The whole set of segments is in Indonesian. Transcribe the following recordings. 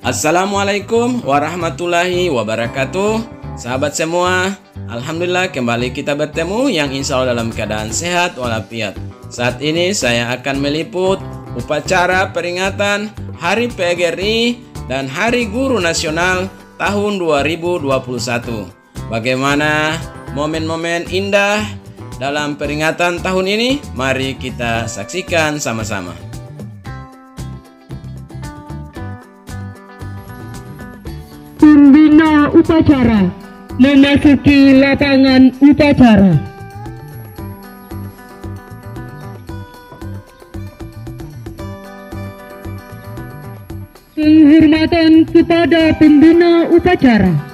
Assalamualaikum warahmatullahi wabarakatuh. Sahabat semua, alhamdulillah kembali kita bertemu yang insya Allah dalam keadaan sehat walafiat. Saat ini saya akan meliput upacara peringatan Hari PGRI dan Hari Guru Nasional tahun 2021. Bagaimana momen-momen indah dalam peringatan tahun ini? Mari kita saksikan sama-sama. Pembina upacara memasuki lapangan upacara. Penghormatan kepada pembina upacara.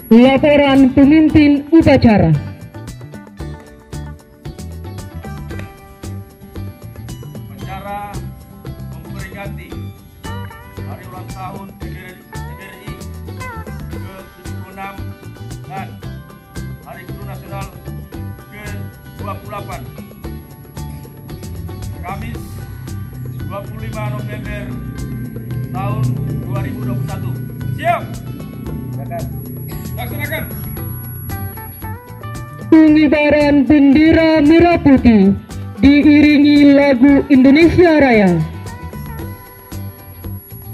Laporan pemimpin upacara. Upacara memperingati hari ulang tahun PGRI ke-76 dan Hari Guru Nasional ke-28 Kamis 25 November tahun 2021. Siap! Laksanakan. Pengibaran bendera merah putih diiringi lagu Indonesia Raya.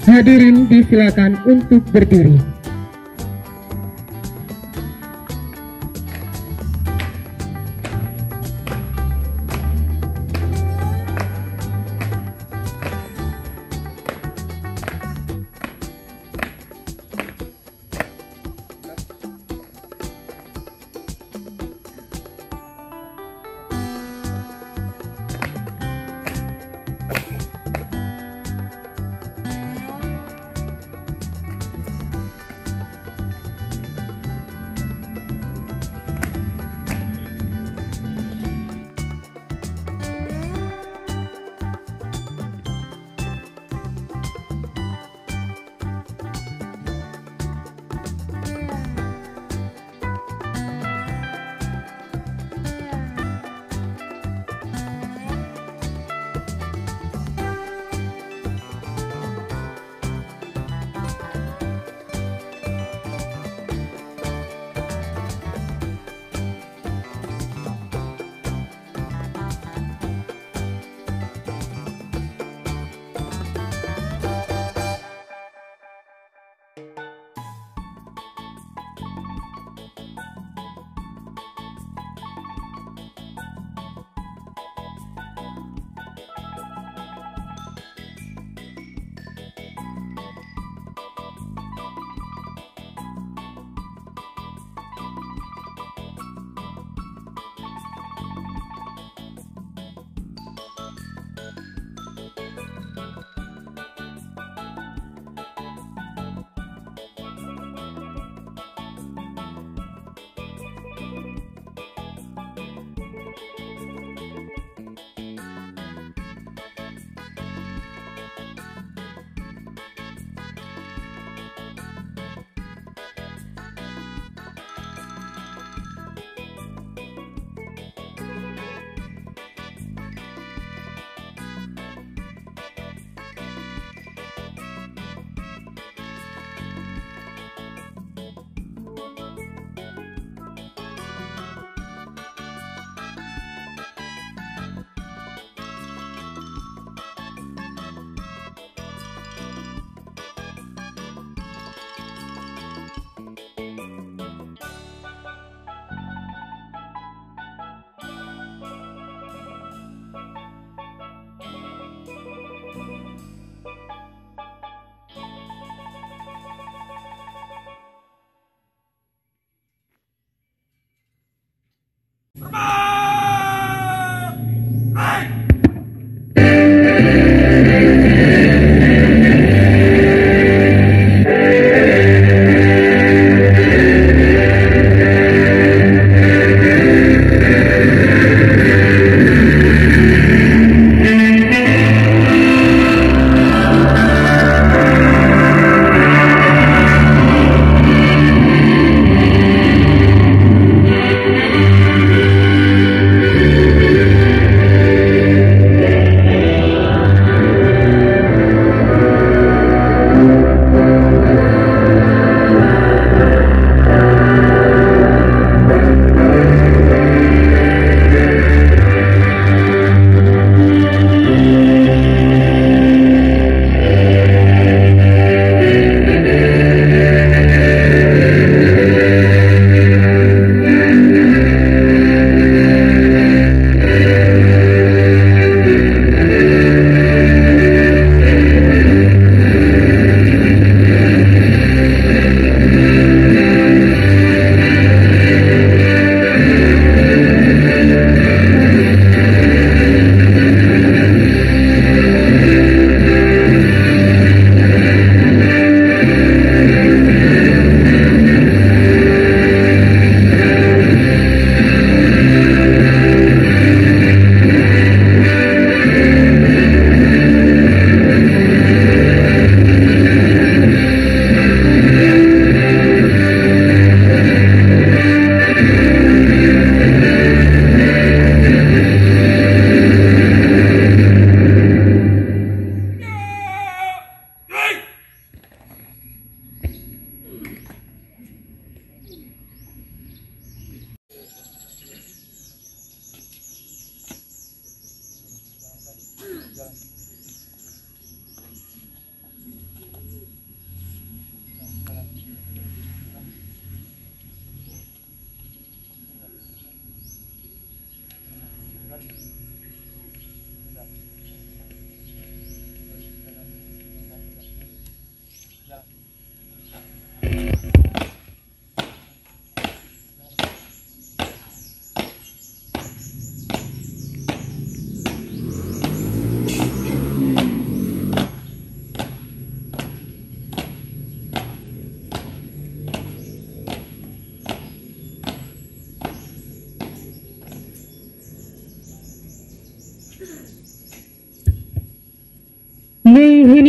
Hadirin disilakan untuk berdiri.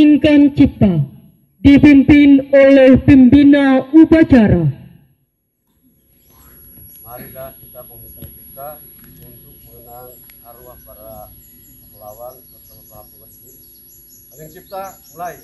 mengeningkan cipta, dipimpin oleh pembina upacara. Marilah kita meminta cipta untuk mengenang arwah para pahlawan serta para pewaris. Aling cipta mulai.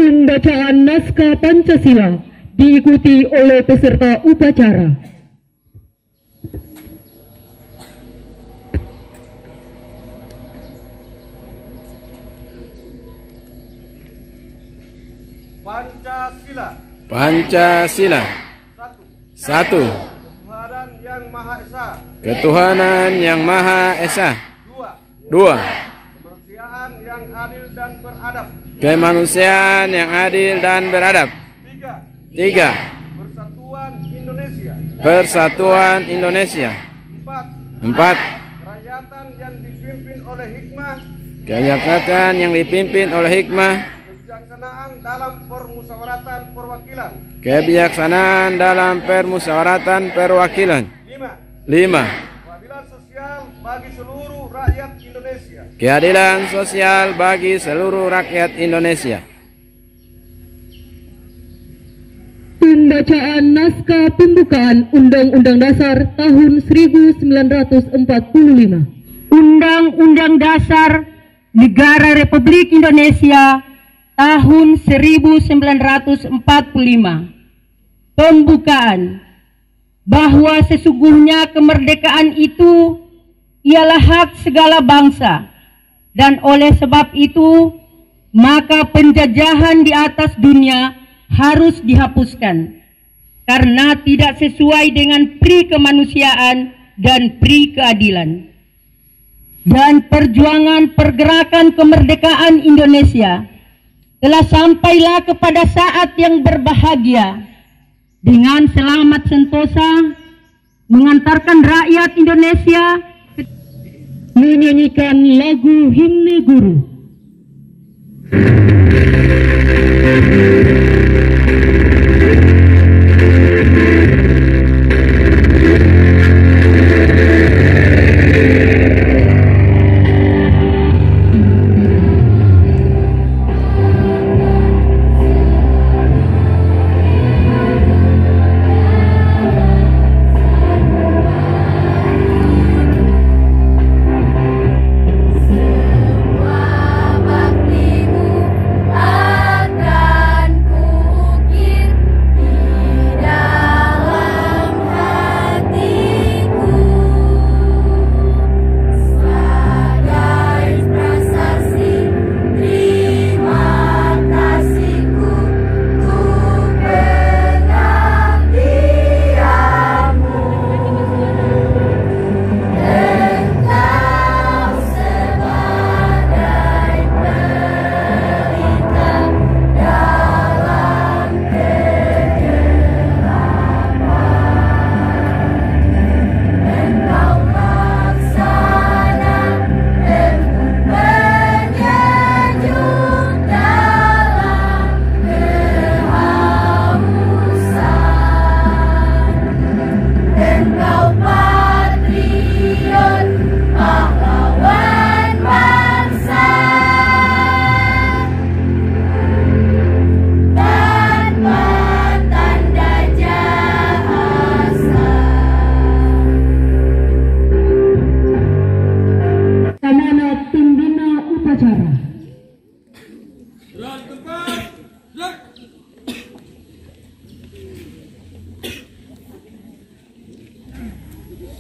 Pembacaan naskah Pancasila diikuti oleh peserta upacara. Pancasila. Pancasila. Satu. 1. Ketuhanan yang Maha Esa. Ketuhanan yang Maha Esa. 2. 2. Kemanusiaan yang adil dan beradab. Kemanusiaan yang adil dan beradab. 3. 3. Persatuan Indonesia. Persatuan Indonesia. 4. 4. Kerakyatan yang dipimpin oleh hikmah. Kerakyatan yang dipimpin oleh hikmah. Kebijaksanaan dalam permusyawaratan perwakilan. Kebijaksanaan dalam permusyawaratan perwakilan. 5. 5. Keadilan sosial bagi seluruh rakyat Indonesia. Keadilan sosial bagi seluruh rakyat Indonesia. Pembacaan naskah pembukaan Undang-Undang Dasar tahun 1945. Undang-Undang Dasar Negara Republik Indonesia tahun 1945. Pembukaan. Bahwa sesungguhnya kemerdekaan itu ialah hak segala bangsa, dan oleh sebab itu maka penjajahan di atas dunia harus dihapuskan karena tidak sesuai dengan pri kemanusiaan dan pri keadilan. Dan perjuangan pergerakan kemerdekaan Indonesia telah sampailah kepada saat yang berbahagia dengan selamat sentosa mengantarkan rakyat Indonesia menyanyikan lagu himne guru.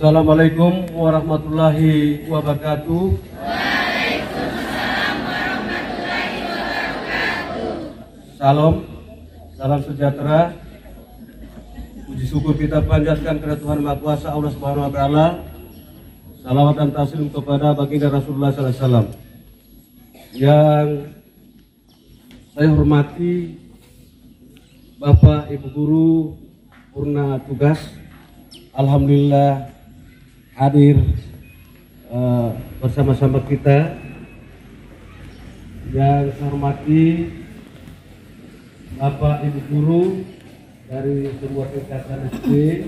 Assalamualaikum warahmatullahi wabarakatuh. Salam, salam sejahtera. Puji syukur kita panjatkan kepada Tuhan Maha Kuasa Allah Subhanahu wa taala. Salawat dan taslim kepada baginda Rasulullah sallallahu alaihi wasallam. Yang saya hormati Bapak Ibu Guru Purna Tugas, alhamdulillah hadir bersama-sama kita. Yang saya hormati Bapak Ibu Guru dari semua tingkatan SD,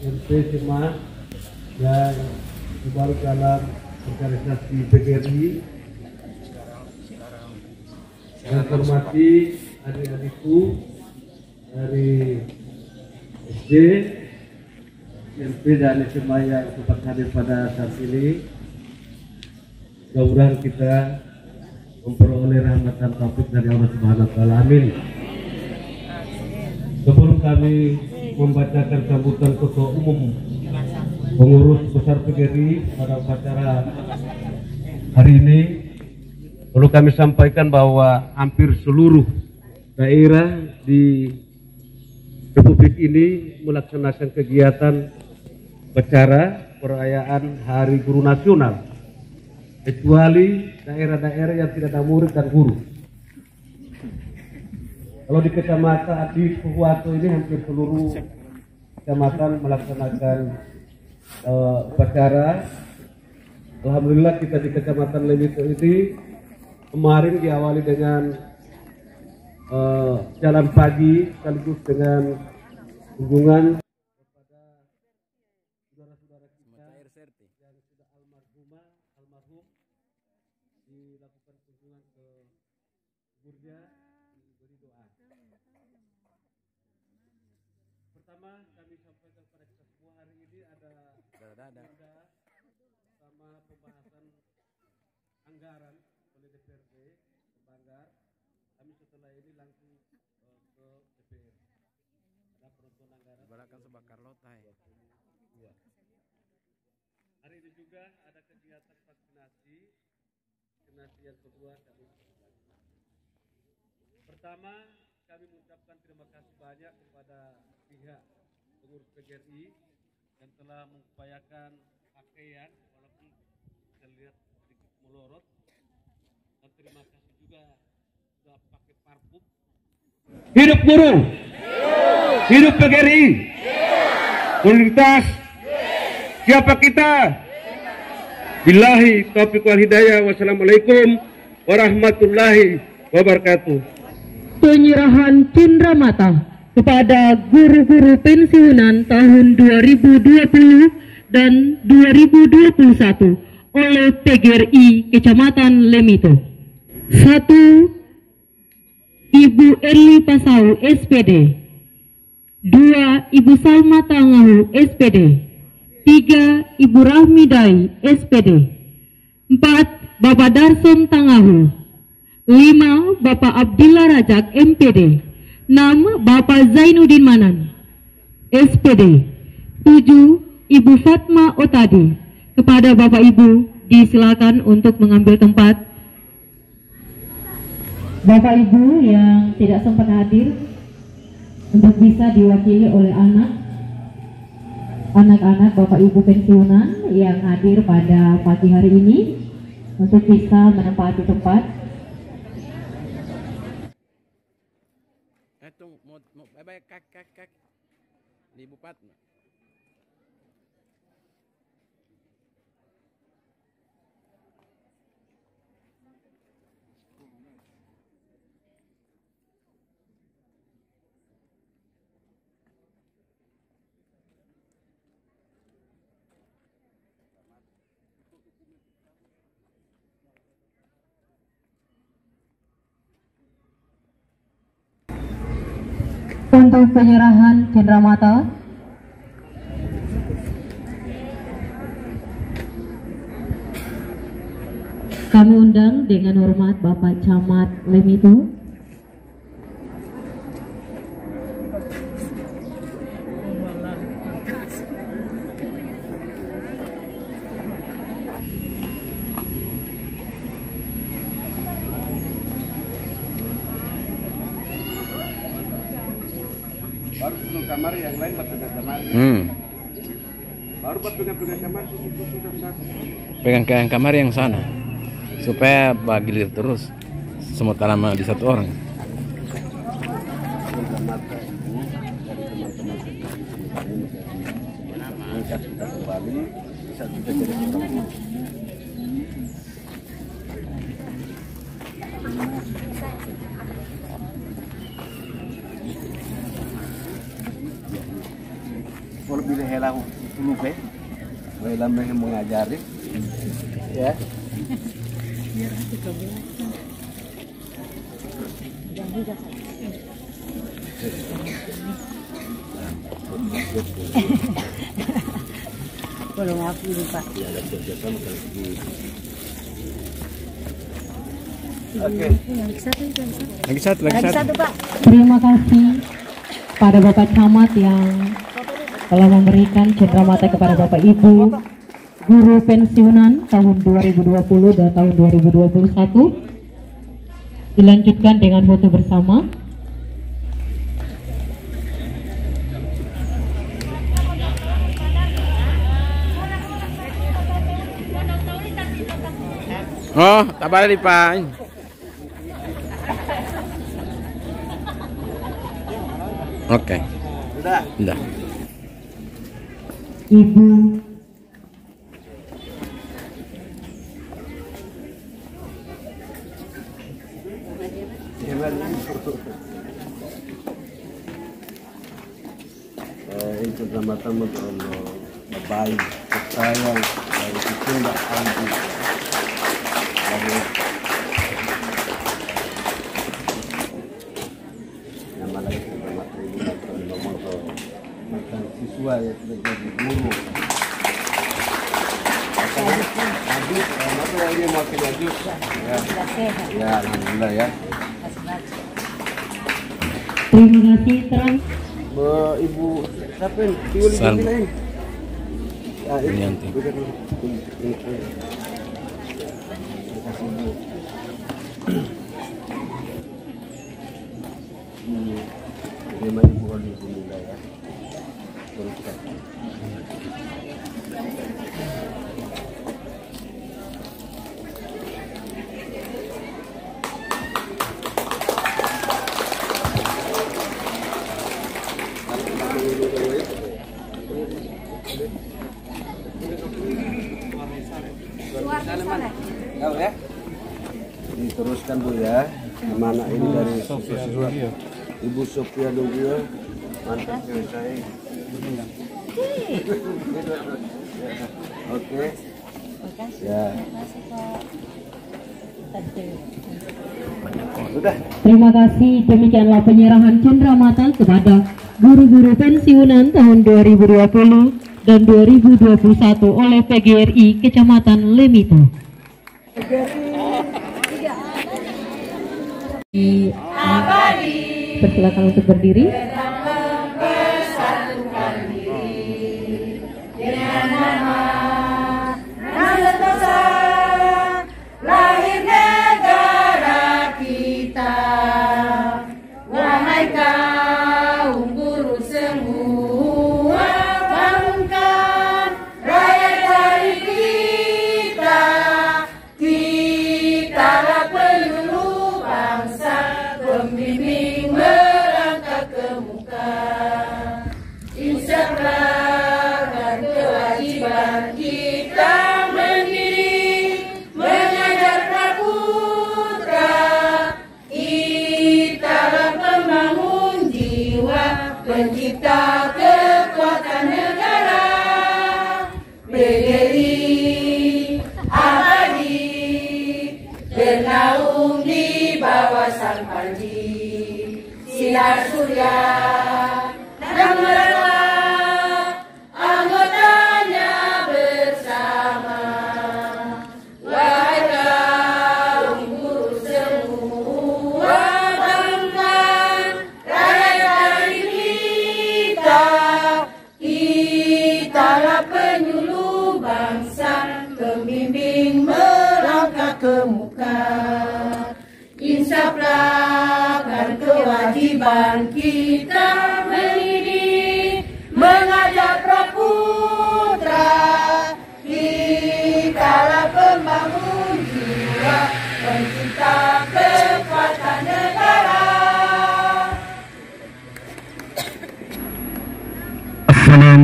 SMP, SMA yang terbaru dalam organisasi PGRI. Yang saya hormati adik-adikku dari SD, SMP dan SMA yang sempat hadir pada saat ini. Mudah-mudahan kita memperoleh rahmat dan taufik dari Allah Subhanahu wa taala. Amin. Sebelum kami membacakan sambutan Ketua Umum Pengurus Besar PGRI pada upacara hari ini, perlu kami sampaikan bahwa hampir seluruh daerah di Republik ini melaksanakan kegiatan upacara perayaan Hari Guru Nasional, kecuali daerah-daerah yang tidak ada murid dan guru. Kalau di Kecamatan Adi Puhuato ini hampir seluruh kecamatan melaksanakan upacara. Alhamdulillah kita di Kecamatan Lemito ini kemarin diawali dengan jalan pagi sekaligus dengan kunjungan kepada saudara-saudara kita yang sudah almarhum, dilakukan kunjungan ke kuburnya, diberi doa. Pertama kami sampaikan kepada kita semua, hari ini ada sama pembahasan anggaran oleh DPRD Banggar. Kami setelah ini langsung ke DPR. Ada penonton anggaran. Balakan sebakar lotai. Ya. Hari ini juga ada kegiatan vaksinasi yang kedua kami. Pertama, kami mengucapkan terima kasih banyak kepada pihak pengurus PGRI yang telah mengupayakan pakaian walaupun kita lihat sedikit melorot, dan terima kasih juga sudah pakai parfum. Hidup guru, hidup PGRI, solidaritas. Siapa kita? Billahi taufiq wal hidayah. Wassalamualaikum warahmatullahi wabarakatuh. Penyerahan cenderamata kepada guru-guru pensiunan tahun 2020 dan 2021 oleh PGRI Kecamatan Lemito. 1. Ibu Erli Pasau SPD. 2. Ibu Salma Tangahu SPD. 3. Ibu Rahmi Dai SPD. 4. Bapak Darson Tangahu. 5. Bapak Abdillah Rajak MPD. 6. Bapak Zainuddin Manan SPD. 7. Ibu Fatma Otadi. Kepada Bapak Ibu disilakan untuk mengambil tempat. Bapak Ibu yang tidak sempat hadir untuk bisa diwakili oleh anak-anak Bapak Ibu pensiunan yang hadir pada pagi hari ini untuk bisa menempati tempat. Kak di Bupati. Untuk penyerahan cenderamata, kami undang dengan hormat Bapak Camat Lemito. Baru susun kamar, yang lain pegang kamar. Baru pegang kamar, susun satu. Pegang kamar yang sana supaya bagilir terus semua lama di satu orang. Kita kembali bisa kita jadi orang. Kalau bila helang dulu be, helang yang mengajari, ya. Biar nanti kebiasaan. Kalau aku lupa. Ya, ada kerjasama kali. Oke. Lagi satu. Pak. Terima kasih pada Bapak Camat yang telah memberikan cenderamata kepada Bapak Ibu guru pensiunan tahun 2020 dan tahun 2021. Dilanjutkan dengan foto bersama. Oh, tak boleh Pak. Oke. Sudah. Ibu Ini cenderamata untuk baik, sayang, dari kecil tak anti. Nama lagi cenderamata ini ngomong ke mantan siswa yang sudah jadi guru. Lanjut, apa yang dia mau lanjut? Ya, alhamdulillah ya. terima kasih terang. Ibu siapa yang Tiuli Salma. lain? Ya, Ini nanti. Terima ibu alhamdulillah ya. Teruskan. Ya. Diteruskan Bu ya. Mana ini dari siswa Ibu Sofia Dugio, mantan cewek saya. Oke. Ya. Sudah. Terima kasih, demikianlah penyerahan cenderamata kepada guru-guru pensiunan tahun 2020 dan 2021 oleh PGRI Kecamatan Lemito. Persilakan untuk berdiri. Pencipta kekuatan negara, berdiri abadi, bernaung di bawah sang panji, sinar surya dan merawat anggotanya bersama. Wahai kaum guru semua, bangkan rakyat dari kitalah penyuluh bangsa, pembimbing melangkah ke muka. Insaflah kan kewajiban kita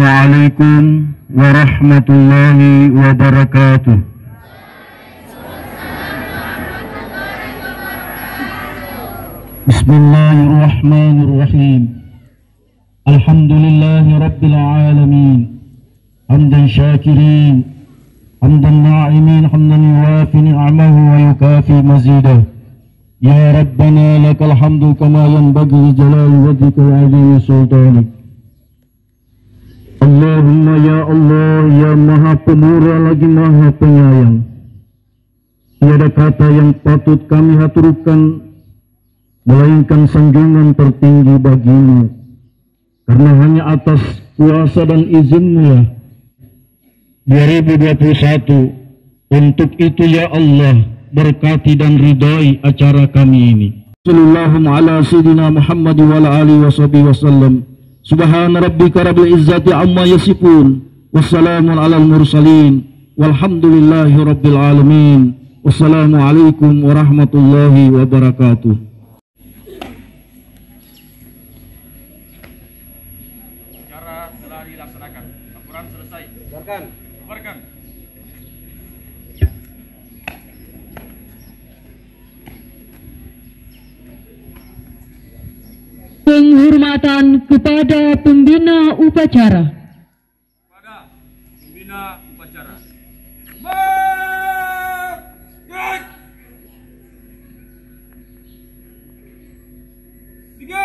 Assalamualaikum warahmatullahi wabarakatuh. Bismillahirrahmanirrahim. Alhamdulillahi rabbil alamin. Hamdan syakirin, hamdan na'imin, hamdan yuwafi ni'amahu wa yukafi mazidah. Ya Rabbana lakal hamdu kama yanbaghi jalali wajhika wa 'azimi sultanik. Allahumma ya Allah, ya Maha Pemurah lagi Maha Penyayang. Tiada kata yang patut kami haturkan melainkan sanjungan tertinggi bagimu, karena hanya atas kuasa dan izin-Mu ya 2021. Untuk itu ya Allah, berkati dan ridai acara kami ini. Sallallahu ala sayyidina Muhammad wa ala alihi wasallam. Subhana rabbika rabbil izzati amma yasifun, wassalamun alal mursalin, walhamdulillahi rabbil alamin. Wassalamualaikum warahmatullahi wabarakatuh. Acara telah dilaksanakan. Laporan selesai. Bubarkan. Penghormatan kepada pembina upacara. Kepada pembina upacara. Bangkit! Tiga!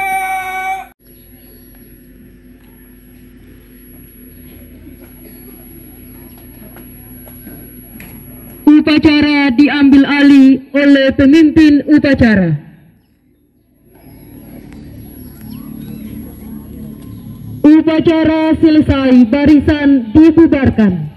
Upacara diambil alih oleh pemimpin upacara. Upacara selesai, barisan dibubarkan.